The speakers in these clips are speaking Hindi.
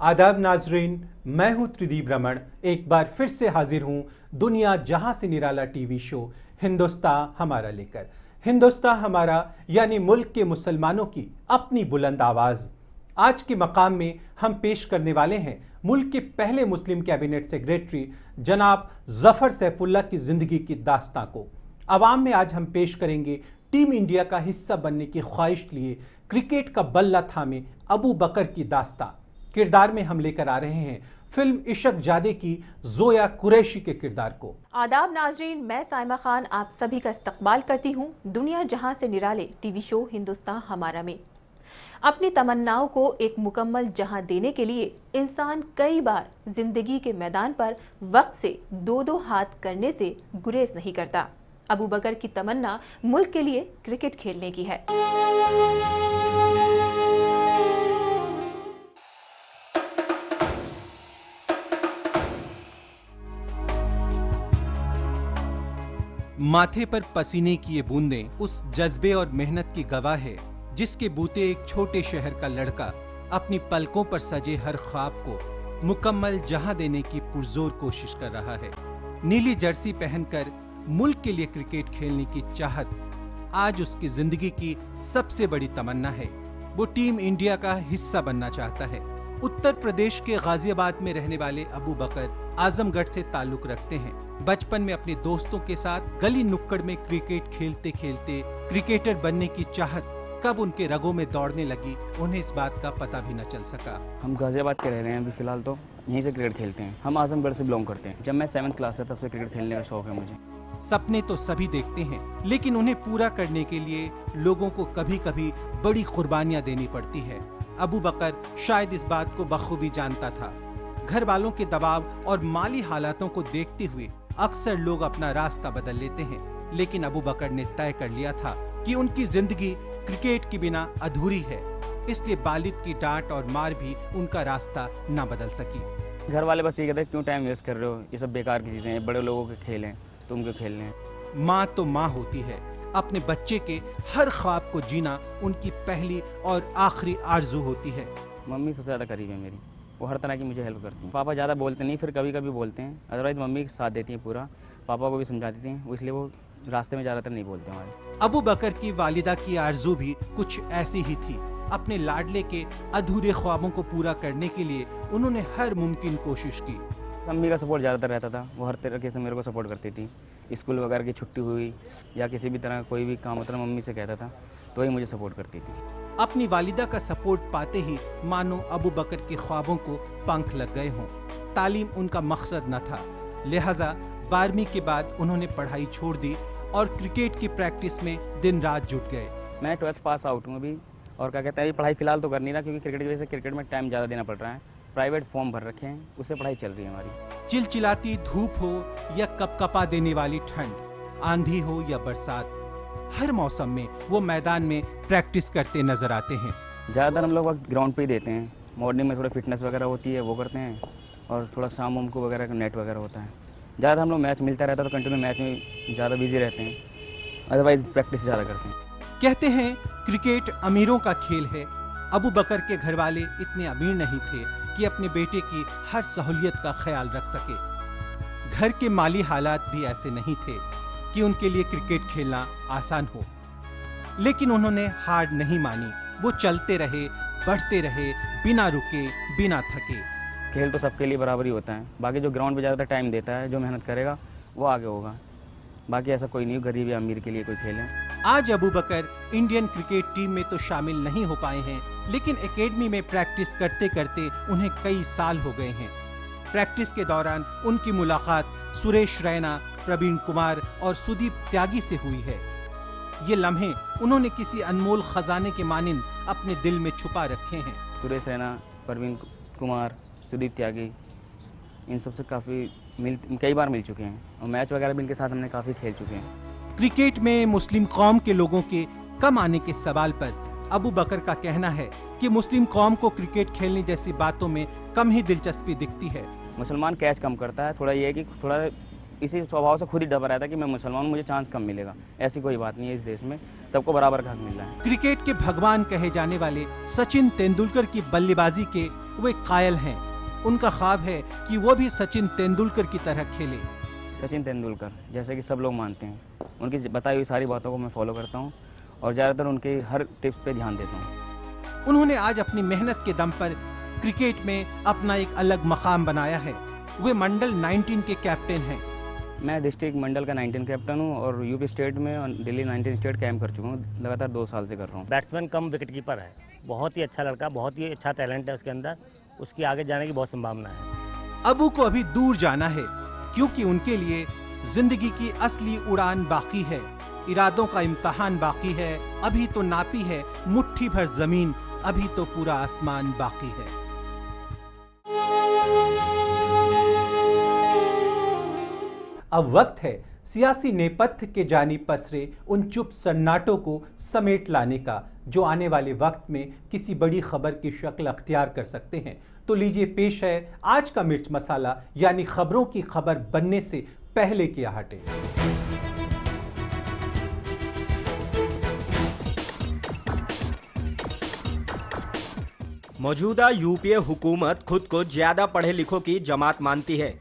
आदाब नाजरीन, मैं हूं त्रिदीप रमण। एक बार फिर से हाजिर हूं दुनिया जहां से निराला टीवी शो हिंदुस्तान हमारा लेकर। हिंदुस्तान हमारा यानी मुल्क के मुसलमानों की अपनी बुलंद आवाज। आज के मकाम में हम पेश करने वाले हैं मुल्क के पहले मुस्लिम कैबिनेट सेक्रेटरी जनाब जफर सैफुल्लाह की जिंदगी की दास्तां को। अवाम में आज हम पेश करेंगे टीम इंडिया का हिस्सा बनने की ख्वाहिश लिए क्रिकेट का बल्ला थामे अबू बकर की दास्तां। किरदार में हम लेकर आ रहे हैं फिल्म इश्क जादे की जोया कुरैशी के किरदार को। आदाब नाजरीन, मैं साइमा खान आप सभी का इस्तकबाल करती हूँ दुनिया जहां से निराले टीवी शो हिंदुस्तान हमारा में। अपनी तमन्नाओं को एक मुकम्मल जहां देने के लिए इंसान कई बार जिंदगी के मैदान पर वक्त से दो दो हाथ करने से गुरेज नहीं करता। अबू बकर की तमन्ना मुल्क के लिए क्रिकेट खेलने की है। माथे पर पसीने की ये बूंदें उस जज्बे और मेहनत की गवाह है जिसके बूते एक छोटे शहर का लड़का अपनी पलकों पर सजे हर ख्वाब को मुकम्मल जहां देने की पुरजोर कोशिश कर रहा है। नीली जर्सी पहनकर मुल्क के लिए क्रिकेट खेलने की चाहत आज उसकी जिंदगी की सबसे बड़ी तमन्ना है। वो टीम इंडिया का हिस्सा बनना चाहता है। उत्तर प्रदेश के गाजियाबाद में रहने वाले अबू बकर आजमगढ़ से ताल्लुक रखते हैं। बचपन में अपने दोस्तों के साथ गली नुक्कड़ में क्रिकेट खेलते खेलते क्रिकेटर बनने की चाहत कब उनके रगों में दौड़ने लगी उन्हें इस बात का पता भी न चल सका। हम गाजियाबाद के रह रहे हैं अभी फिलहाल, तो यहीं से क्रिकेट खेलते हैं। हम आजमगढ़ से बिलोंग करते हैं। जब मैं 7th क्लास से तब से क्रिकेट खेलने का शौक है मुझे। सपने तो सभी देखते हैं, लेकिन उन्हें पूरा करने के लिए लोगों को कभी कभी बड़ी कुर्बानियां देनी पड़ती है। अबू बकर शायद इस बात को बखूबी जानता था। घर वालों के दबाव और माली हालातों को देखते हुए अक्सर लोग अपना रास्ता बदल लेते हैं, लेकिन अबू बकर ने तय कर लिया था कि उनकी जिंदगी क्रिकेट के बिना अधूरी है। इसलिए वालिद की डांट और मार भी उनका रास्ता न बदल सकी। घर वाले बस ये कहते हैं क्यों टाइम वेस्ट कर रहे हो, ये सब बेकार की चीज़ें हैं, बड़े लोगों के खेल हैं, तुम क्यों खेलने हैं। माँ तो माँ होती है। अपने बच्चे के हर ख्वाब को जीना उनकी पहली और आखिरी आरजू होती है। मम्मी सबसे ज़्यादा करीब है मेरी, वो हर तरह की मुझे हेल्प करती हैं। पापा ज़्यादा बोलते नहीं, फिर कभी कभी बोलते हैं, अदरवाइज मम्मी साथ देती हैं पूरा। पापा को भी समझा देती हैं, वो इसलिए वो रास्ते में ज़्यादातर नहीं बोलते हमारे। अबू बकर की वालिदा की आरजू भी कुछ ऐसी ही थी। अपने लाडले के अधूरे ख्वाबों को पूरा करने के लिए उन्होंने हर मुमकिन कोशिश की। मम्मी का सपोर्ट ज़्यादातर रहता था, वो हर तरीके से मेरे को सपोर्ट करती थी। स्कूल वगैरह की छुट्टी हुई या किसी भी तरह कोई भी काम होता था मम्मी से कहता था, तो वही मुझे सपोर्ट करती थी। अपनी वालिदा का सपोर्ट पाते ही मानो अबू बकर के ख्वाबों को पंख लग गए हों। तालीम उनका मकसद न था, लिहाजा 12वीं के बाद उन्होंने पढ़ाई छोड़ दी और क्रिकेट की प्रैक्टिस में दिन रात जुट गए। मैं 12th पास आउट हूँ अभी, और क्या कहते हैं अभी पढ़ाई फिलहाल तो कर नहीं रहा, क्योंकि क्रिकेट की वजह से क्रिकेट में टाइम ज़्यादा देना पड़ रहा है। प्राइवेट फॉर्म भर रखे हैं, उससे पढ़ाई चल रही है हमारी। चिलचिलाती धूप हो या कपकपा देने वाली ठंड, आंधी हो या बरसात, हर मौसम में वो मैदान में प्रैक्टिस करते नजर आते हैं। ज़्यादातर हम लोग वक्त ग्राउंड पे ही देते हैं। मॉर्निंग में थोड़ा फिटनेस वगैरह होती है, वो करते हैं, और थोड़ा शाम वाम को वगैरह नेट वगैरह होता है। ज़्यादा हम लोग मैच मिलता रहता है तो कंटिन्यू मैच में ज़्यादा बिजी रहते हैं, अदरवाइज प्रैक्टिस ज़्यादा करते हैं। कहते हैं क्रिकेट अमीरों का खेल है। अबू बकर के घर वाले इतने अमीर नहीं थे कि अपने बेटे की हर सहूलियत का ख्याल रख सके। घर के माली हालात भी ऐसे नहीं थे कि उनके लिए क्रिकेट खेलना आसान हो, लेकिन उन्होंने हार नहीं मानी। वो चलते रहे, बढ़ते रहे, बिना रुके, बिना थके। खेल तो सबके लिए बराबर ही होता है, बाकी जो ग्राउंड पे ज़्यादातर टाइम देता है, जो मेहनत करेगा वो आगे होगा। बाकी ऐसा कोई नहीं, गरीब या अमीर के लिए कोई खेल है। आज अबू बकर इंडियन क्रिकेट टीम में तो शामिल नहीं हो पाए हैं, लेकिन एकेडमी में प्रैक्टिस करते करते उन्हें कई साल हो गए हैं। प्रैक्टिस के दौरान उनकी मुलाकात सुरेश रैना, प्रवीण कुमार और सुदीप त्यागी से हुई है। ये लम्हे उन्होंने किसी अनमोल खजाने के मानिंद अपने दिल में छुपा रखे हैं। सुरेश रैना, प्रवीण कुमार, सुदीप त्यागी, इन सबसे कई बार मिल चुके हैं, और मैच वगैरह भी इनके साथ हमने काफ़ी खेल चुके हैं। क्रिकेट में मुस्लिम कौम के लोगों के कम आने के सवाल पर अबू बकर का कहना है कि मुस्लिम कौम को क्रिकेट खेलने जैसी बातों में कम ही दिलचस्पी दिखती है। मुसलमान कैच कम करता है, थोड़ा ये है कि थोड़ा इसी स्वभाव से खुद ही डर रहता है कि मैं मुसलमान हूँ, मुझे चांस कम मिलेगा। ऐसी कोई बात नहीं है, इस देश में सबको बराबर का हक मिल रहा है। क्रिकेट के भगवान कहे जाने वाले सचिन तेंदुलकर की बल्लेबाजी के वे कायल हैं। उनका ख्वाब है कि वो भी सचिन तेंदुलकर की तरह खेले। सचिन तेंदुलकर जैसे कि सब लोग मानते हैं, उनकी बताई हुई सारी बातों को मैं फॉलो करता हूँ और ज़्यादातर उनके हर टिप्स पे ध्यान देता हूँ। उन्होंने आज अपनी मेहनत के दम पर क्रिकेट में अपना एक अलग मकाम बनाया है। वे मंडल 19 के कैप्टन हैं। मैं डिस्ट्रिक्ट मंडल का 19 कैप्टन हूँ और यूपी स्टेट में और दिल्ली 19 स्टेट कैंप कर चुका हूँ। लगातार 2 साल से कर रहा हूँ। बैट्समैन कम विकेट कीपर है, बहुत ही अच्छा लड़का, बहुत ही अच्छा टैलेंट है उसके अंदर, उसकी आगे जाने की बहुत संभावना है। अबू को अभी दूर जाना है क्योंकि उनके लिए जिंदगी की असली उड़ान बाकी है। इरादों का इम्तिहान बाकी है। अभी तो नापी है मुट्ठी भर जमीन, अभी तो पूरा आसमान बाकी है। अब वक्त है सियासी नेपथ्य के जानी पसरे उन चुप सन्नाटों को समेट लाने का जो आने वाले वक्त में किसी बड़ी खबर की शक्ल अख्तियार कर सकते हैं। तो लीजिए पेश है आज का मिर्च मसाला, यानी खबरों की खबर बनने से पहले के आहटे। मौजूदा यूपीए हुकूमत खुद को ज्यादा पढ़े लिखों की जमात मानती है।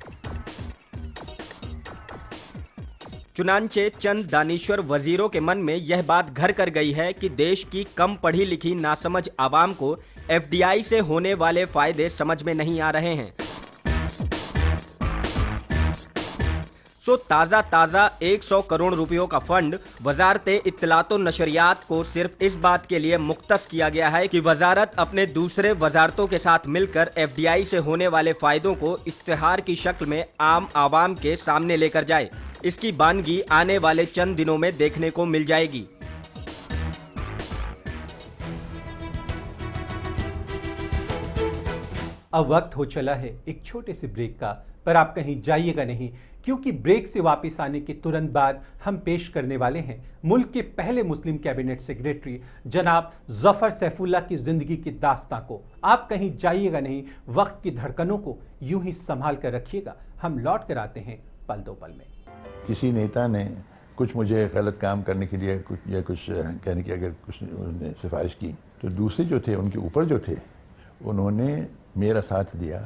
चुनांचे चंद दानिश्वर वजीरों के मन में यह बात घर कर गई है कि देश की कम पढ़ी लिखी नासमझ आवाम को एफडीआई से होने वाले फायदे समझ में नहीं आ रहे हैं। सो ताज़ा 100 करोड़ रुपयों का फंड वजारत इत्तलात व नशरियात को सिर्फ इस बात के लिए मुख्तस किया गया है कि वजारत अपने दूसरे वजारतों के साथ मिलकर एफडीआई से होने वाले फायदों को इश्तिहार की शक्ल में आम आवाम के सामने लेकर जाए। इसकी बानगी आने वाले चंद दिनों में देखने को मिल जाएगी। अब वक्त हो चला है एक छोटे से ब्रेक का, पर आप कहीं जाइएगा नहीं क्योंकि ब्रेक से वापस आने के तुरंत बाद हम पेश करने वाले हैं मुल्क के पहले मुस्लिम कैबिनेट सेक्रेटरी जनाब जफर सैफुल्ला की जिंदगी की दास्तां को। आप कहीं जाइएगा नहीं, वक्त की धड़कनों को यूं ही संभाल कर रखिएगा। हम लौट कर आते हैं पल दो पल में। किसी नेता ने कुछ मुझे गलत काम करने के लिए कुछ कहने की अगर कुछ उन्होंने सिफारिश की तो दूसरे जो थे उनके ऊपर जो थे उन्होंने मेरा साथ दिया।